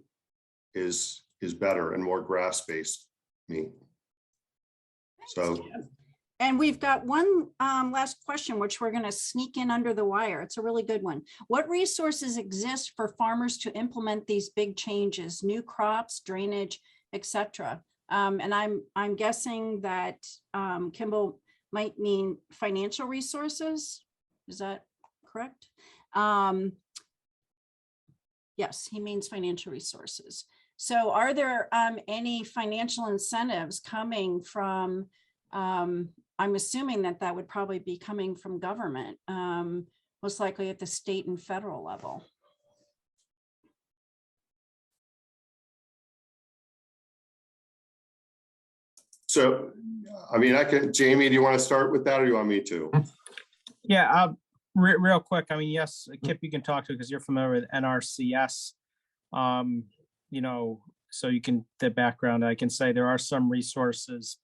is better, and more grass-based meat. So, and we've got one last question, which we're going to sneak in under the wire. It's a really good one. What resources exist for farmers to implement these big changes, new crops, drainage, etc.? And I'm guessing that Kimball might mean financial resources. Is that correct? Yes, he means financial resources. So are there any financial incentives coming from, I'm assuming that would probably be coming from government, most likely at the state and federal level. So, I mean, Jamie, do you want to start with that, or do you want me to? Yeah, real quick. I mean, yes, Kip, you can talk to because you're familiar with NRCS. So you can, the background, I can say there are some resources.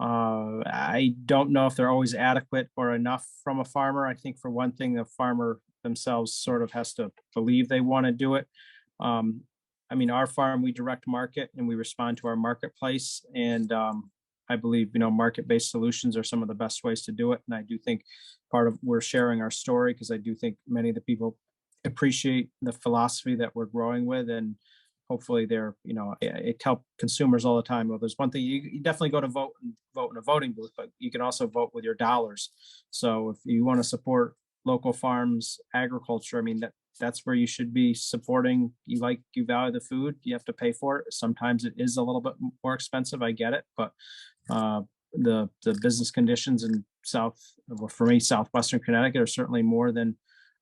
I don't know if they're always adequate or enough from a farmer. I think for one thing, the farmer themselves sort of has to believe they want to do it. I mean, our farm, we direct market and we respond to our marketplace. And I believe, market-based solutions are some of the best ways to do it. And I do think part of we're sharing our story, because I do think many of the people appreciate the philosophy that we're growing with, and hopefully they're, it helps consumers all the time. Well, there's one thing, you definitely go to vote in a voting booth, but you can also vote with your dollars. So if you want to support local farms, agriculture, I mean, that's where you should be supporting. You value the food, you have to pay for it. Sometimes it is a little bit more expensive, I get it, but the business conditions in southwestern Connecticut are certainly more than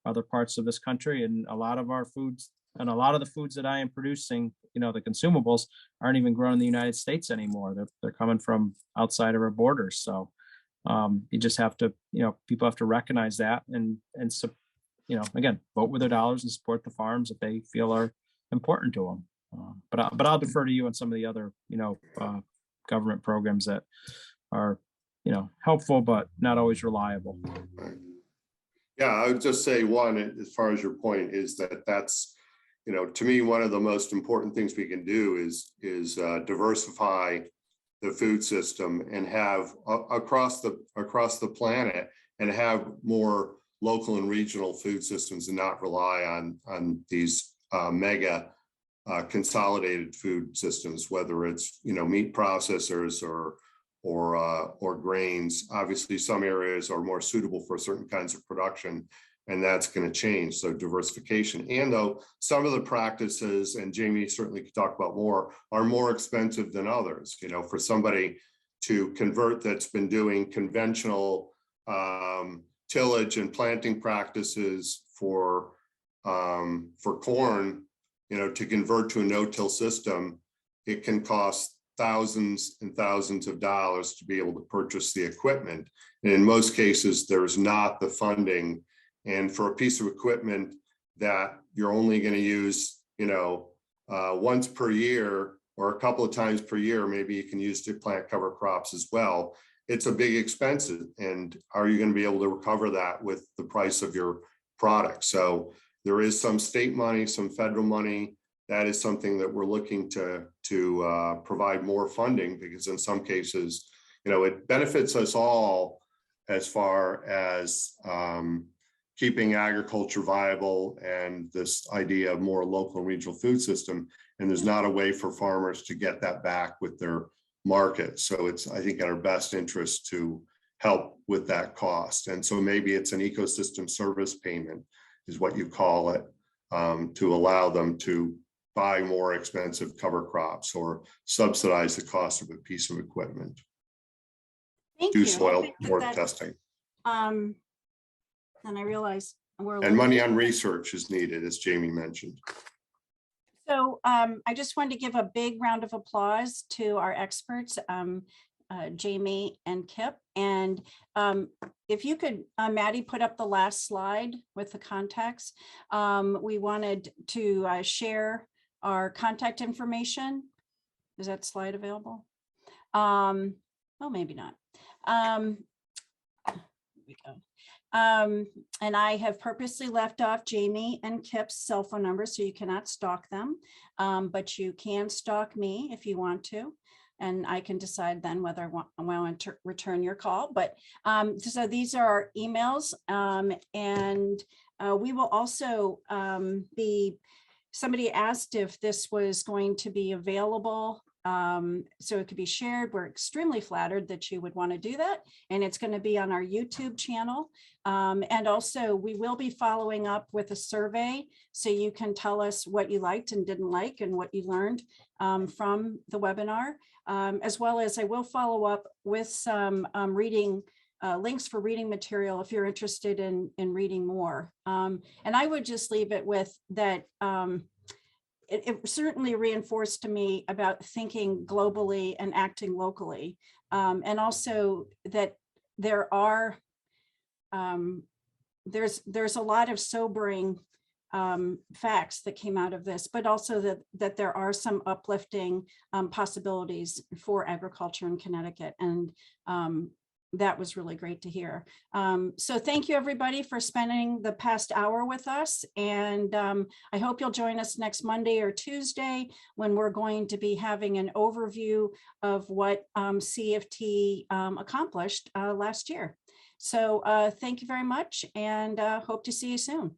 other parts of this country. And a lot of our foods and a lot of the foods that I am producing, the consumables, aren't even grown in the United States anymore. They're coming from outside of our borders. So you just have to, people have to recognize that and again, vote with their dollars and support the farms that they feel are important to them. But I'll defer to you on some of the other, government programs that are, helpful, but not always reliable. Yeah, I would just say one, as far as your point, is that's, to me, one of the most important things we can do is diversify the food system and have across the planet, and have more local and regional food systems, and not rely on these mega consolidated food systems, whether it's meat processors or grains. Obviously, some areas are more suitable for certain kinds of production, and that's going to change. So diversification, and though some of the practices, and Jamie certainly could talk about more, are more expensive than others. For somebody to convert that's been doing conventional tillage and planting practices for corn, to convert to a no-till system, it can cost thousands and thousands of dollars to be able to purchase the equipment. And in most cases, there's not the funding. And for a piece of equipment that you're only going to use, once per year or a couple of times per year, maybe you can use to plant cover crops as well. It's a big expense. And are you going to be able to recover that with the price of your product? So there is some state money, some federal money. That is something that we're looking to provide more funding, because in some cases, it benefits us all as far as keeping agriculture viable and this idea of more local and regional food system. And there's not a way for farmers to get that back with their market. So it's, I think, in our best interest to help with that cost. And so maybe it's an ecosystem service payment is what you call it, to allow them to buy more expensive cover crops or subsidize the cost of a piece of equipment. Thank Do you. I soil think work that- testing. And I realize we're. a And little- money on research is needed, as Jamie mentioned. So I just wanted to give a big round of applause to our experts, Jamie and Kip. And if you could, Maddie, put up the last slide with the contacts. We wanted to share our contact information. Is that slide available? Well, maybe not. Here we go. And I have purposely left off Jamie and Kip's cell phone numbers so you cannot stalk them. But you can stalk me if you want to. And I can decide then whether I want to return your call. But so these are our emails. And we will also somebody asked if this was going to be available. So it could be shared. We're extremely flattered that you would want to do that. And it's going to be on our YouTube channel. And also we will be following up with a survey so you can tell us what you liked and didn't like and what you learned from the webinar, as well as I will follow up with some reading links for reading material if you're interested in reading more. And I would just leave it with that. It certainly reinforced to me about thinking globally and acting locally. And also that there are, there's a lot of sobering facts that came out of this, but also that there are some uplifting possibilities for agriculture in Connecticut. And that was really great to hear. So thank you everybody for spending the past hour with us. And I hope you'll join us next Monday or Tuesday when we're going to be having an overview of what CFT accomplished last year. So thank you very much and hope to see you soon.